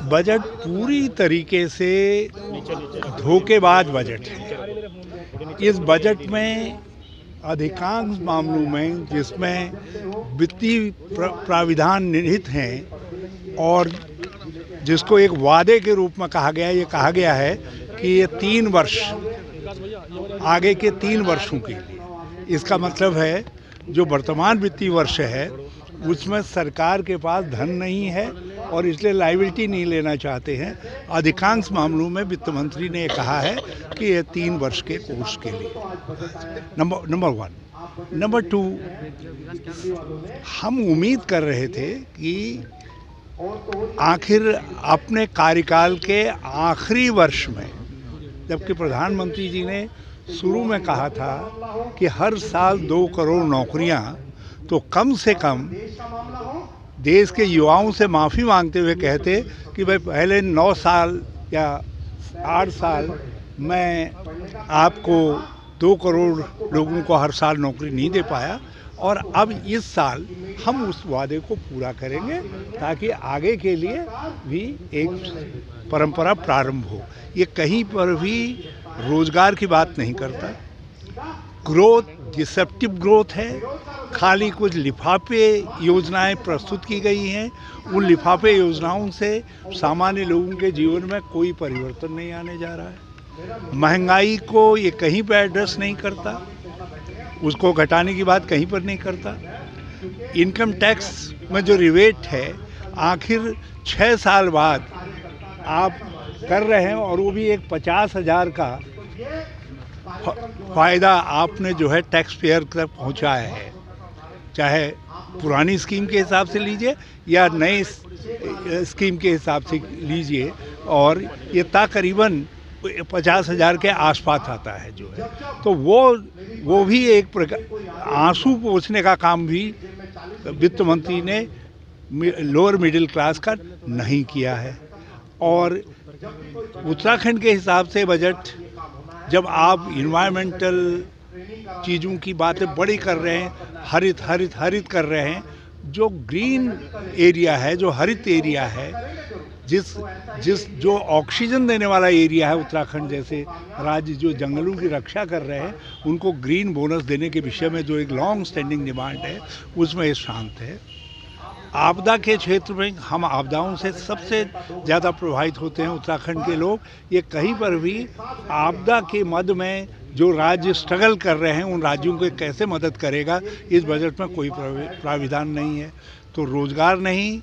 Budget पूरी तरीके से धोखेबाज बजट है। इस बजट में अधिकांश मामलों में जिसमें वित्तीय प्राविधान निहित हैं और जिसको एक वादे के रूप में कहा गया है, ये कहा गया है कि ये 3 वर्ष आगे के 3 वर्षों के लिए, इसका मतलब है जो वर्तमान वित्तीय वर्ष है उसमें सरकार के पास धन नहीं है और इसलिए लायबिलिटी नहीं लेना चाहते हैं। अधिकांश मामलों में वित्त मंत्री ने कहा है कि ये 3 वर्ष के कोर्स के लिए। नंबर 1। नंबर 2, हम उम्मीद कर रहे थे कि आखिर अपने कार्यकाल के आखिरी वर्ष में, जबकि प्रधानमंत्री जी ने शुरू में कहा था कि हर साल 2 करोड़ नौकरियां, तो कम से कम देश के युवाओं से माफ़ी मांगते हुए कहते कि भाई पहले 9 साल या 8 साल मैं आपको 2 करोड़ लोगों को हर साल नौकरी नहीं दे पाया और अब इस साल हम उस वादे को पूरा करेंगे ताकि आगे के लिए भी एक परंपरा प्रारंभ हो। ये कहीं पर भी रोजगार की बात नहीं करता। ग्रोथ डिसेप्टिव ग्रोथ है, खाली कुछ लिफाफे योजनाएं प्रस्तुत की गई हैं। उन लिफाफे योजनाओं से सामान्य लोगों के जीवन में कोई परिवर्तन नहीं आने जा रहा है। महंगाई को ये कहीं पर एड्रेस नहीं करता, उसको घटाने की बात कहीं पर नहीं करता। इनकम टैक्स में जो रिबेट है आखिर 6 साल बाद आप कर रहे हैं और वो भी एक 50,000 का फ़ायदा आपने जो है टैक्स पेयर तक पहुंचाया है, चाहे पुरानी स्कीम के हिसाब से लीजिए या नए स्कीम के हिसाब से लीजिए, और ये तकरीबन 50,000 के आसपास आता है जो है। तो वो भी एक प्रकार आंसू पोंछने का काम भी वित्त मंत्री ने लोअर मिडिल क्लास का नहीं किया है। और उत्तराखंड के हिसाब से बजट, जब आप इन्वायरमेंटल चीज़ों की बातें बड़ी कर रहे हैं, हरित हरित हरित कर रहे हैं, जो ग्रीन एरिया है, जो हरित एरिया है, जो ऑक्सीजन देने वाला एरिया है, उत्तराखंड जैसे राज्य जो जंगलों की रक्षा कर रहे हैं, उनको ग्रीन बोनस देने के विषय में जो एक लॉन्ग स्टैंडिंग डिमांड है उसमें ये शांत है। आपदा के क्षेत्र में हम आपदाओं से सबसे ज़्यादा प्रभावित होते हैं उत्तराखंड के लोग। ये कहीं पर भी आपदा के मद में जो राज्य स्ट्रगल कर रहे हैं उन राज्यों को कैसे मदद करेगा, इस बजट में कोई प्राविधान नहीं है। तो रोज़गार नहीं,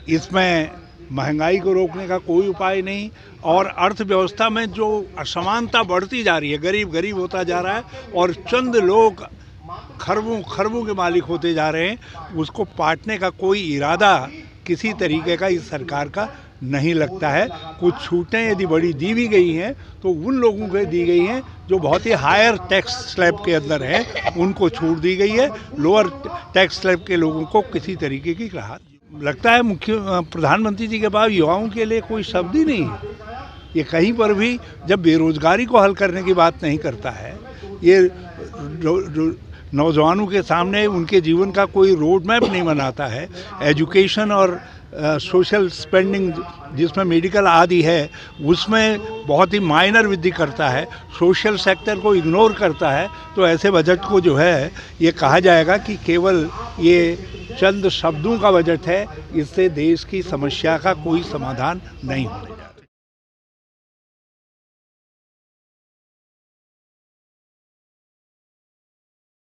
इसमें महंगाई को रोकने का कोई उपाय नहीं, और अर्थव्यवस्था में जो असमानता बढ़ती जा रही है, गरीब गरीब होता जा रहा है और चंद लोग खरबों खरबों के मालिक होते जा रहे हैं, उसको पाटने का कोई इरादा किसी तरीके का इस सरकार का नहीं लगता है। कुछ छूटें यदि बड़ी दी भी गई हैं तो उन लोगों को दी गई हैं जो बहुत ही हायर टैक्स स्लैब के अंदर हैं, उनको छूट दी गई है। लोअर टैक्स स्लैब के लोगों को किसी तरीके की राहत लगता है। प्रधानमंत्री जी के पास युवाओं के लिए कोई शब्द ही नहीं है। ये कहीं पर भी जब बेरोजगारी को हल करने की बात नहीं करता है, ये नौजवानों के सामने उनके जीवन का कोई रोड मैप नहीं बनाता है। एजुकेशन और सोशल स्पेंडिंग जिसमें मेडिकल आदि है उसमें बहुत ही माइनर वृद्धि करता है, सोशल सेक्टर को इग्नोर करता है। तो ऐसे बजट को जो है ये कहा जाएगा कि केवल ये चंद शब्दों का बजट है, इससे देश की समस्या का कोई समाधान नहीं होने जा रहा।